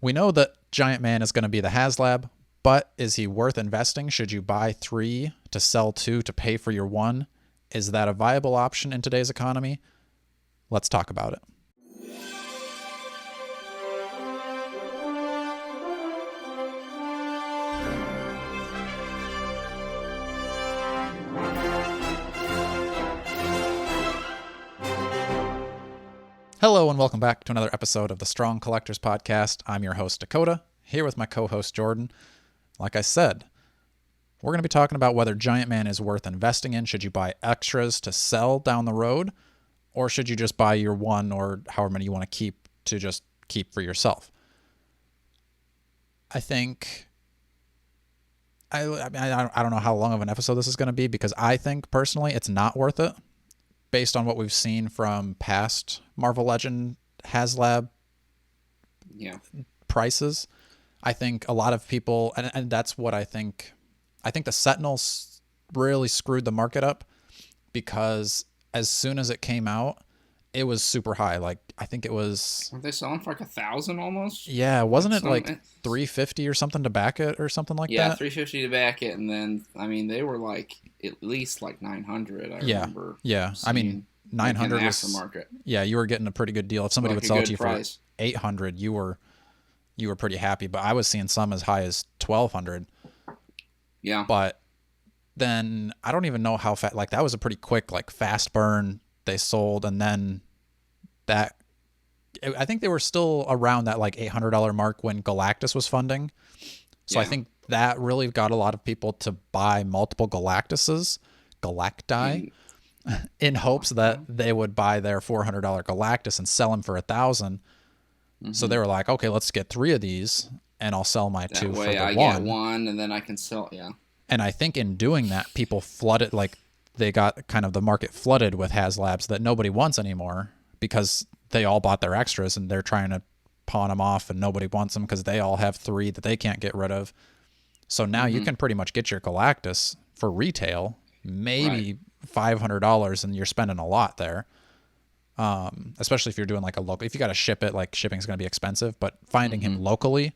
We know that Giant Man is going to be the HasLab, but is he worth investing? Should you buy 3 to sell 2 to pay for your 1? Is that a viable option in today's economy? Let's talk about it. Hello and welcome back to another episode of the Strong Collectors Podcast. I'm your host, Dakota, here with my co-host, Jordan. Like I said, we're going to be talking about whether Giant Man is worth investing in. Should you buy extras to sell down the road? Or should you just buy your 1 or however many you want to keep to just keep for yourself? I think... I don't know how long of an episode this is going to be because I think, personally, it's not worth it. Based on what we've seen from past Marvel Legend HasLab prices, I think a lot of people, and that's what I think the Sentinels really screwed the market up because as soon as it came out, it was super high. Like, I think it was... Weren't they selling for like 1,000 almost? Yeah, wasn't it like $350 or something to back it or something like that? Yeah, $350 to back it, and then, I mean, they were like at least like 900, I remember. Yeah, I mean, 900 was... aftermarket. Yeah, you were getting a pretty good deal. If somebody would sell it to you for 800, you were pretty happy, but I was seeing some as high as 1,200. Yeah. But then, I don't even know how fast... Like, that was a pretty quick, like, fast burn. They sold, and then that... I think they were still around that like $800 mark when Galactus was funding. So I think that really got a lot of people to buy multiple Galacti, in hopes that they would buy their $400 Galactus and sell them for $1,000. Mm-hmm. So they were like, okay, let's get 3 of these and I'll sell my 2 for the 1. I get 1 and then I can sell, And I think in doing that, people flooded, like they got kind of the market flooded with HasLabs that nobody wants anymore because they all bought their extras and they're trying to pawn them off and nobody wants them because they all have 3 that they can't get rid of. So now you can pretty much get your Galactus for retail, maybe $500, and you're spending a lot there. Especially if you're doing like a local, if you got to ship it, like shipping's going to be expensive, but finding him locally,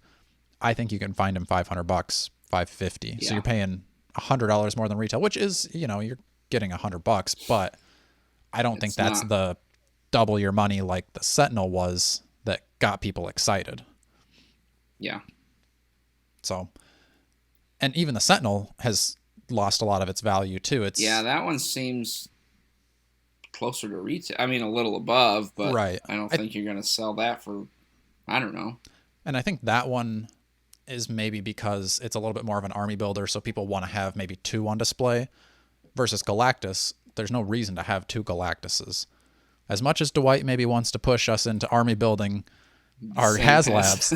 I think you can find him $500, $550. So you're paying $100 more than retail, which is, you're getting $100, but I don't think that's the double your money like the Sentinel was that got people excited. Yeah. So, and even the Sentinel has lost a lot of its value too. That one seems closer to retail. I mean, a little above, but I don't think you're going to sell that for, I don't know. And I think that one is maybe because it's a little bit more of an army builder, so people want to have maybe 2 on display versus Galactus. There's no reason to have 2 Galactuses. As much as Dwight maybe wants to push us into army building our HasLabs,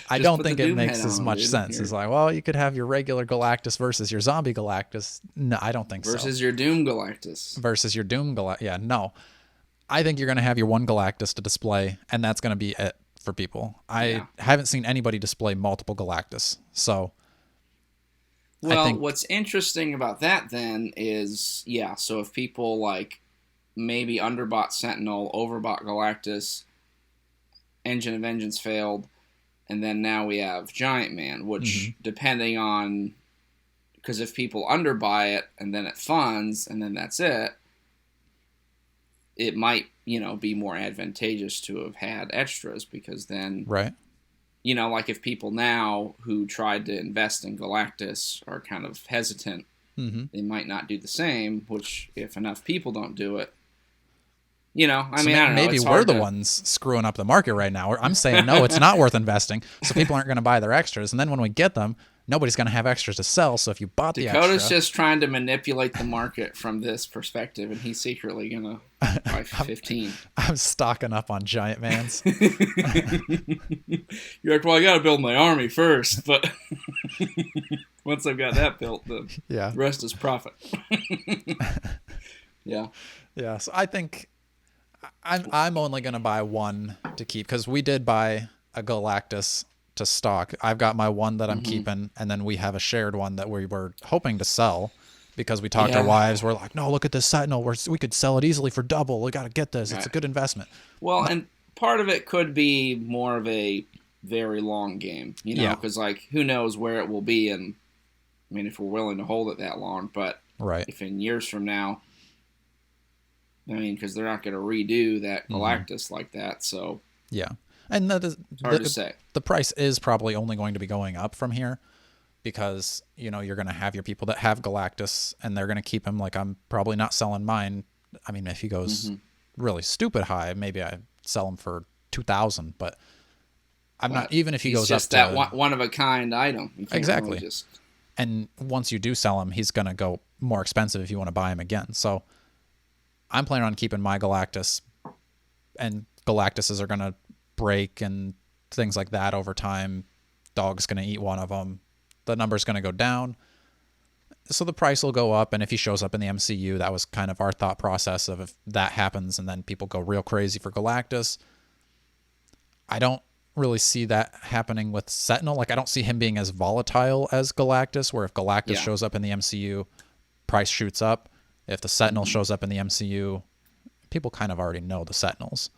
I don't think it makes as much sense. It's like, well, you could have your regular Galactus versus your zombie Galactus. No, I don't think so. Versus your Doom Galactus. Yeah, no. I think you're going to have your 1 Galactus to display, and that's going to be it for people. I haven't seen anybody display multiple Galactus, so... Well, what's interesting about that then is, so if people like... maybe underbought Sentinel, overbought Galactus, Engine of Vengeance failed, and then now we have Giant Man, which depending on, because if people underbuy it and then it funds and then that's it, it might, be more advantageous to have had extras because then, like if people now who tried to invest in Galactus are kind of hesitant, they might not do the same, which if enough people don't do it, I don't know. Maybe we're the ones screwing up the market right now. I'm saying, no, it's not worth investing. So people aren't going to buy their extras. And then when we get them, nobody's going to have extras to sell. So if you bought the extra... Dakota's just trying to manipulate the market from this perspective, and he's secretly going to buy 15. I'm stocking up on Giant Mans. You're like, well, I got to build my army first, but once I've got that built, the rest is profit. Yeah. So I think... I'm only going to buy 1 to keep because we did buy a Galactus to stock. I've got my 1 that I'm keeping, and then we have a shared 1 that we were hoping to sell because we talked to our wives. We're like, no, look at this Sentinel. We could sell it easily for double. We got to get this. It's a good investment. Well, and part of it could be more of a very long game, you know, because like who knows where it will be, and I mean if we're willing to hold it that long, but if in years from now, I mean, because they're not going to redo that Galactus like that, so and it's hard to say. The price is probably only going to be going up from here, because you know you're going to have your people that have Galactus, and they're going to keep him. Like I'm probably not selling mine. I mean, if he goes really stupid high, maybe I sell him for 2,000, but I'm not. Even if he goes just up to that one of a kind item, you can't exactly. Really just... And once you do sell him, he's going to go more expensive if you want to buy him again. So I'm planning on keeping my Galactus, and Galactuses are going to break and things like that over time. Dog's going to eat one of them. The number's going to go down. So the price will go up, and if he shows up in the MCU, that was kind of our thought process of if that happens and then people go real crazy for Galactus. I don't really see that happening with Sentinel. Like I don't see him being as volatile as Galactus, where if Galactus shows up in the MCU, price shoots up. If the Sentinel shows up in the MCU, people kind of already know the Sentinels.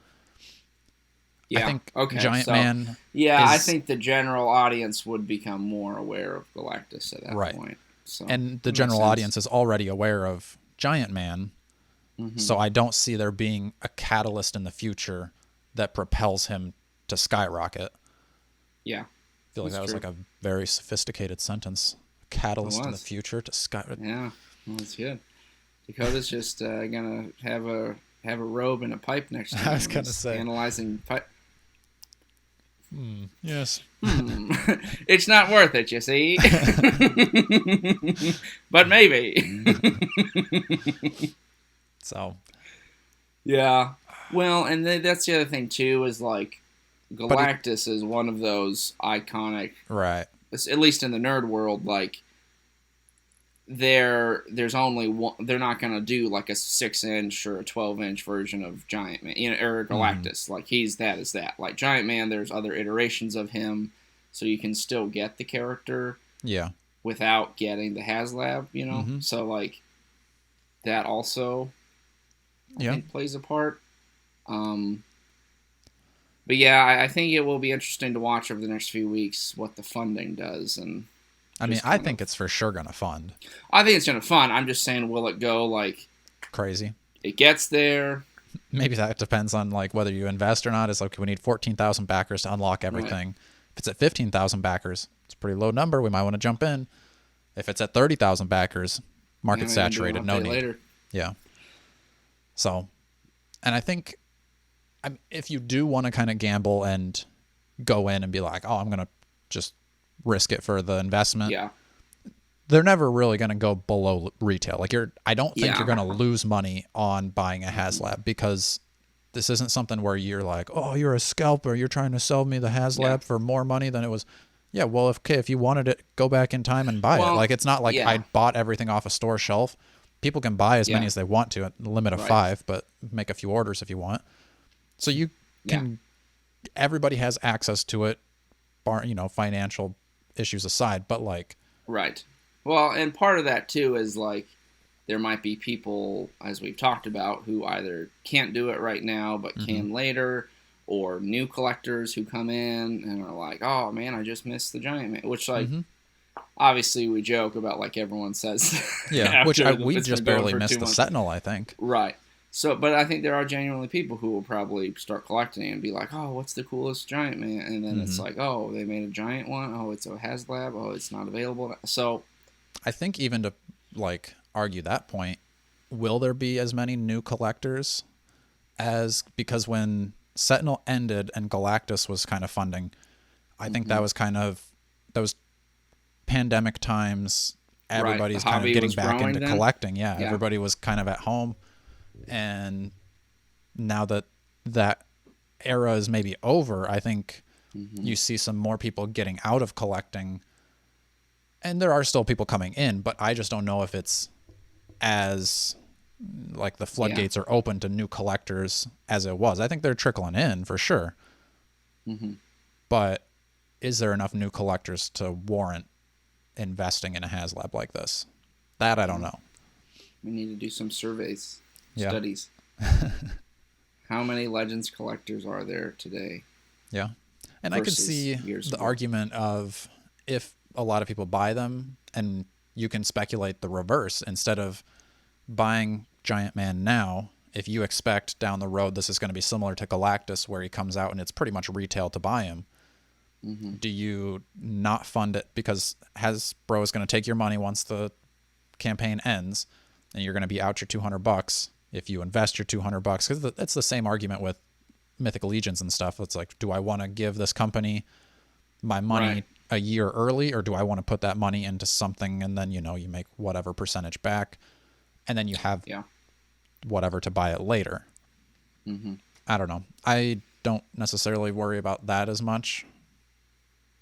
I think Giant Man... Yeah, I think the general audience would become more aware of Galactus at that point. So, and the general audience is already aware of Giant Man, so I don't see there being a catalyst in the future that propels him to skyrocket. Yeah. I feel like that was like a very sophisticated sentence. A catalyst in the future to skyrocket. Yeah, well, that's good. Dakota's just going to have a robe and a pipe next to him. I was going to say. Analyzing pipe. Yes. It's not worth it, you see. But maybe. So. Yeah. Well, and that's the other thing, too, is like Galactus is one of those iconic. Right. At least in the nerd world, like, there's only one. They're not going to do like a 6-inch or a 12-inch version of Giant Man, or Galactus. Like he's that is that. Like Giant Man, there's other iterations of him, so you can still get the character. Yeah. Without getting the HasLab, you know. So like that also, I think plays a part. But yeah, I think it will be interesting to watch over the next few weeks what the funding does and. I mean, I think it's for sure going to fund. I think it's going to fund. I'm just saying, will it go like crazy? It gets there. Maybe that depends on like whether you invest or not. It's like we need 14,000 backers to unlock everything. Right. If it's at 15,000 backers, it's a pretty low number. We might want to jump in. If it's at 30,000 backers, market saturated, no need. Later. Yeah. So, and I think if you do want to kind of gamble and go in and be like, oh, I'm going to just risk it for the investment. Yeah. They're never really going to go below retail. Like I don't think you're going to lose money on buying a HasLab, because this isn't something where you're like, oh, you're a scalper. You're trying to sell me the HasLab for more money than it was. Yeah. Well, if you wanted it, go back in time and buy it. Like, it's not like I bought everything off a store shelf. People can buy as many as they want to at a limit of 5, but make a few orders if you want. So you can, everybody has access to it, financial issues aside, but like. Right. Well, and part of that too is like there might be people, as we've talked about, who either can't do it right now but can later, or new collectors who come in and are like, oh man, I just missed the Giant Man, which like obviously we joke about, like everyone says. Yeah, which we just barely missed the Sentinel, I think. Right. So, but I think there are genuinely people who will probably start collecting and be like, oh, what's the coolest Giant Man? And then it's like, oh, they made a giant one. Oh, it's a HasLab. Oh, it's not available. So I think even to like argue that point, will there be as many new collectors because when Sentinel ended and Galactus was kind of funding, I think that was kind of those pandemic times. Everybody's kind of getting back into collecting. Yeah, everybody was kind of at home. And now that that era is maybe over, I think you see some more people getting out of collecting. And there are still people coming in, but I just don't know if it's as like the floodgates are open to new collectors as it was. I think they're trickling in for sure. But is there enough new collectors to warrant investing in a HasLab like this? That I don't know. We need to do some surveys. Studies. How many Legends collectors are there today? Yeah. And I could see the argument of if a lot of people buy them, and you can speculate the reverse. Instead of buying Giant Man now, if you expect down the road this is going to be similar to Galactus, where he comes out and it's pretty much retail to buy him, do you not fund it because Hasbro is going to take your money once the campaign ends, and you're going to be out your $200 if you invest your $200? Because it's the same argument with Mythical Legions and stuff. It's like, do I want to give this company my money a year early, or do I want to put that money into something and then, you make whatever percentage back, and then you have whatever to buy it later? I don't know. I don't necessarily worry about that as much.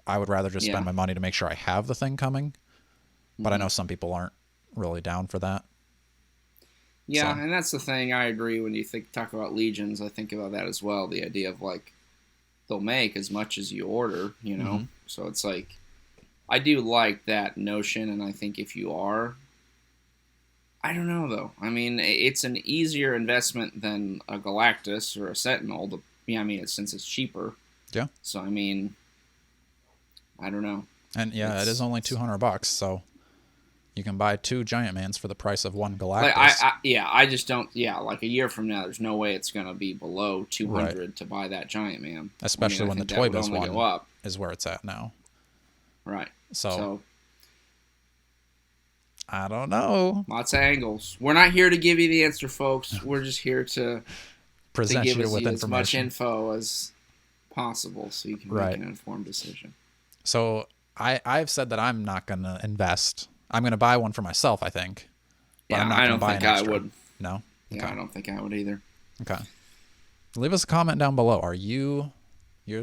I would rather just spend my money to make sure I have the thing coming. But I know some people aren't really down for that. Yeah, and that's the thing. I agree. When you talk about Legions, I think about that as well. The idea of like, they'll make as much as you order, So it's like, I do like that notion, and I think if you are, I don't know though. I mean, it's an easier investment than a Galactus or a Sentinel. Since it's cheaper. Yeah. So I mean, I don't know. And it is only $200, so you can buy 2 Giant Mans for the price of 1 Galactus. I just don't. Yeah, like a year from now, there's no way it's gonna be below 200 to buy that Giant Man. Especially when the Toy Biz one is where it's at now. Right. So I don't know. Lots of angles. We're not here to give you the answer, folks. We're just here to present give you us with as much information. info as possible, so you can make an informed decision. So I've said that I'm not going to invest. I'm going to buy one for myself, I think. But I'm not going to buy an extra. I would. No? Yeah, okay. I don't think I would either. Okay. Leave us a comment down below. You're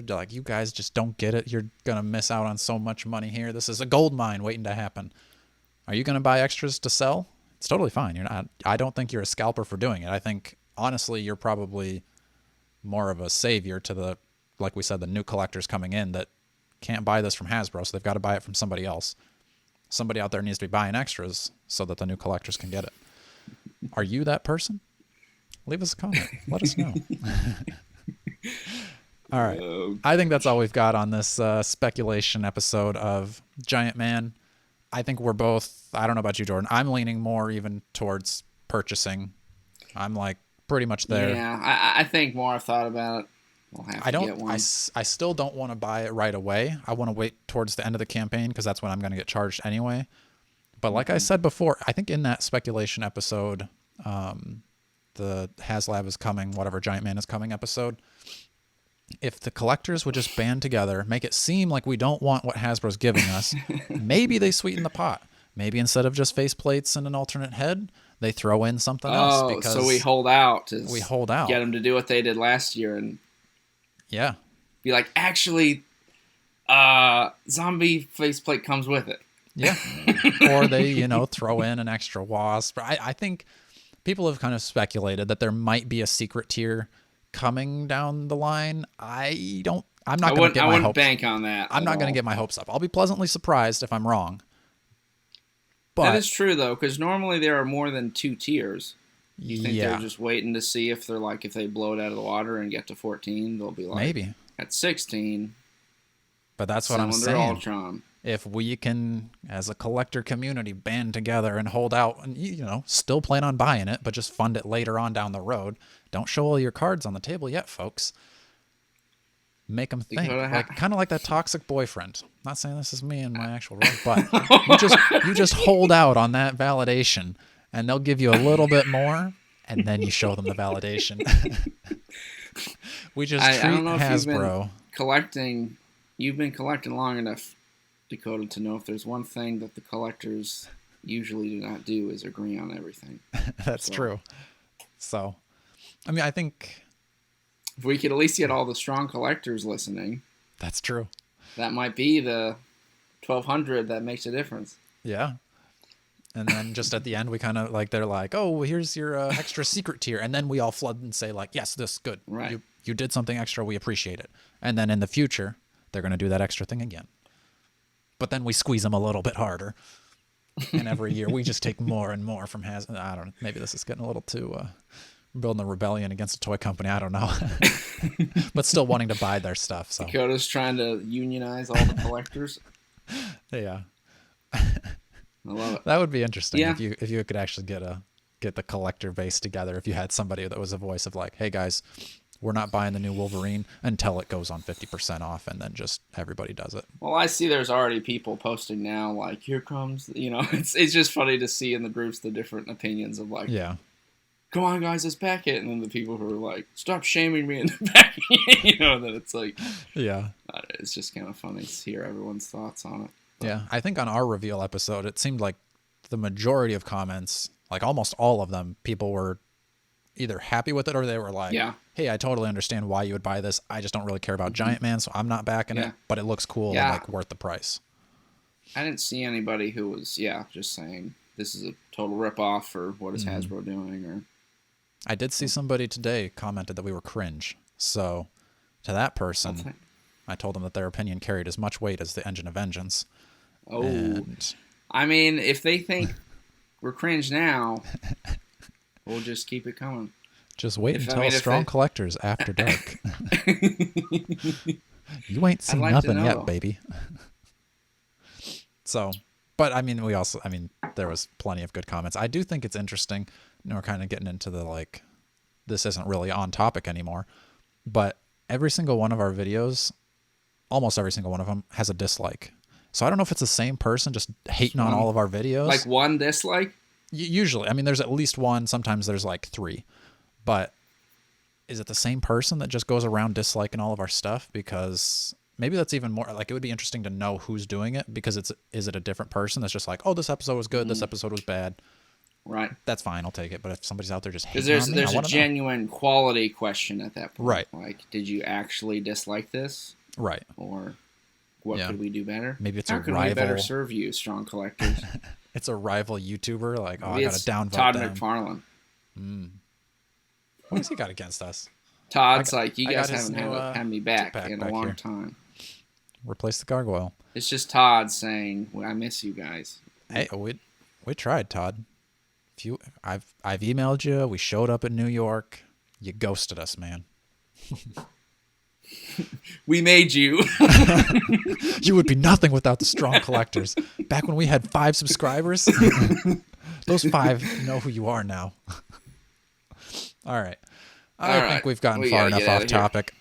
like, you guys just don't get it. You're going to miss out on so much money here. This is a gold mine waiting to happen. Are you going to buy extras to sell? It's totally fine. You're not. I don't think you're a scalper for doing it. I think, honestly, you're probably more of a savior to the, like we said, the new collectors coming in that can't buy this from Hasbro, so they've got to buy it from somebody else. Somebody out there needs to be buying extras so that the new collectors can get it. Are you that person? Leave us a comment. Let us know. All right. I think that's all we've got on this speculation episode of Giant Man. I think we're both, I don't know about you, Jordan, I'm leaning more even towards purchasing. I'm like pretty much there. Yeah, I think more I've thought about it. We'll have to get one. I still don't want to buy it right away. I want to wait towards the end of the campaign because that's when I'm going to get charged anyway. But like I said before, I think in that speculation episode, the HasLab is coming, whatever Giant Man is coming episode, if the collectors would just band together, make it seem like we don't want what Hasbro's giving us, maybe they sweeten the pot. Maybe instead of just faceplates and an alternate head, they throw in something else. Because so we hold out. We hold out. Get them to do what they did last year and be like, actually, zombie faceplate comes with it. Yeah. Or they, throw in an extra wasp. I think people have kind of speculated that there might be a secret tier coming down the line. I'm not going to get my hopes. I wouldn't bank on that. I'm not going to get my hopes up. I'll be pleasantly surprised if I'm wrong. But that is true though, because normally there are more than 2 tiers. You think they're just waiting to see if they're like, if they blow it out of the water and get to 14, they'll be like, maybe at 16. But that's what I'm saying. Ultron. If we can, as a collector community, band together and hold out, and still plan on buying it, but just fund it later on down the road. Don't show all your cards on the table yet, folks. Make them think, kind of like that toxic boyfriend. Not saying this is me in my actual role, but you just hold out on that validation, and they'll give you a little bit more, and then you show them the validation. We just treat Hasbro. You've been collecting long enough, Dakota, to know if there's one thing that the collectors usually do not do is agree on everything. That's true. So, I mean, I think if we could at least get all the strong collectors listening. That's true. That might be the 1,200 that makes a difference. Yeah. And then just at the end, we kind of like, they're like, oh, here's your extra secret tier. And then we all flood and say like, yes, this is good. Right. You did something extra. We appreciate it. And then in the future, they're going to do that extra thing again. But then we squeeze them a little bit harder. And every year we just take more and more from I don't know. Maybe this is getting a little too building a rebellion against a toy company. I don't know, but still wanting to buy their stuff. So Dakota's trying to unionize all the collectors. Yeah, I love it. That would be interesting if you could actually get the collector base together. If you had somebody that was a voice of like, hey guys, we're not buying the new Wolverine until it goes on 50% off, and then just everybody does it. Well, I see there's already people posting now, like, here comes, it's just funny to see in the groups the different opinions of like, yeah, come on guys, let's back it, and then the people who are like, stop shaming me into backing it, then it's like, yeah, it's just kind of funny to hear everyone's thoughts on it. But, yeah, I think on our reveal episode, it seemed like the majority of comments, like almost all of them, people were either happy with it or they were like, hey, I totally understand why you would buy this. I just don't really care about Giant Man, so I'm not backing it, but it looks cool and like worth the price. I didn't see anybody who was, just saying this is a total ripoff or what is Hasbro doing. Or I did see somebody today commented that we were cringe. So to that person, I told them that their opinion carried as much weight as the Engine of Vengeance. Oh, and I mean, if they think we're cringe now, we'll just keep it coming. Just wait until Strong Collectors After Dark. You ain't seen nothing yet, baby. So, but I mean, there was plenty of good comments. I do think it's interesting. We're kind of getting into the like, this isn't really on topic anymore, but every single one of our videos, almost every single one of them, has a dislike. So I don't know if it's the same person just hating on all of our videos. Like one dislike? Usually. I mean, there's at least one. Sometimes there's like 3. But is it the same person that just goes around disliking all of our stuff? Because maybe that's even more, like, it would be interesting to know who's doing it, because is it a different person that's just like, oh, this episode was good, this episode was bad. Right. That's fine, I'll take it. But if somebody's out there just hating on me, there's a genuine quality question at that point. Right. Like, did you actually dislike this? Right. Or what could we do better? Maybe it's How a can rival. we better serve you, Strong Collectors? It's a rival YouTuber. Like, Maybe I got to downvote Todd them. McFarlane. What has he got against us? Todd's like, you guys haven't had me back in a long time. Replace the gargoyle. It's just Todd saying, well, I miss you guys. Hey, we tried, Todd. I've emailed you. We showed up in New York. You ghosted us, man. We made you. You would be nothing without the Strong Collectors. Back when we had 5 subscribers. Those 5 know who you are now. All right. I think we've gotten far enough off topic.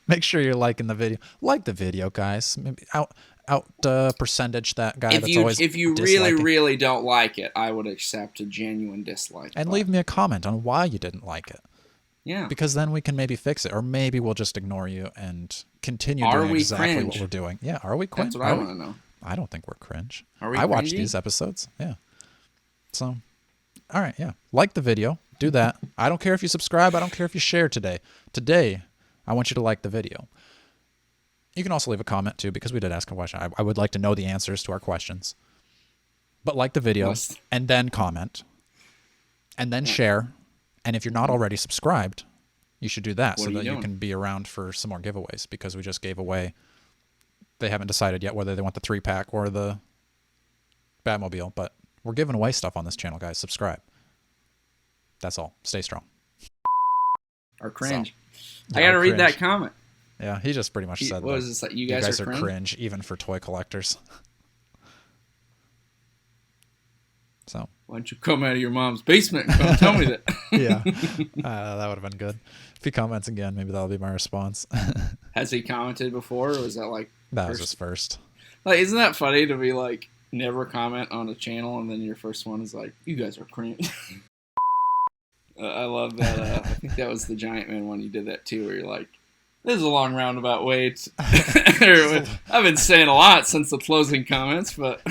Make sure you're liking the video. Like the video, guys. Maybe out percentage that guy that's always If you really, really don't like it, I would accept a genuine dislike. And leave me a comment on why you didn't like it. Yeah. Because then we can maybe fix it. Or maybe we'll just ignore you and continue doing exactly cringe? what we're doing. Yeah, are we cringe? That's what I want to know. I don't think we're cringe. Are we I watched these episodes. Yeah. So, all right, yeah. Like the video. Do that. I don't care if you subscribe. I don't care if you share today. Today, I want you to like the video. You can also leave a comment, too, because we did ask a question. I would like to know the answers to our questions. But like the video, and then comment, and then share. And if you're not already subscribed, you should do that so that you can be around for some more giveaways, because we just gave away. They haven't decided yet whether they want the 3-pack or the Batmobile, but we're giving away stuff on this channel, guys. Subscribe. That's all. Stay strong. Or cringe. So, I got to read that comment. Yeah, he just pretty much said, what was this, like, you guys are cringe, even for toy collectors. So why don't you come out of your mom's basement and come tell me that? Yeah, that would have been good. If he comments again, maybe that'll be my response. Has he commented before, or was that like that was his first? Like, isn't that funny to be like never comment on a channel and then your first one is like, you guys are cringe? I love that. I think that was the Giant Man one. You did that too, where you're like, this is a long roundabout way. I've been saying a lot since the closing comments, but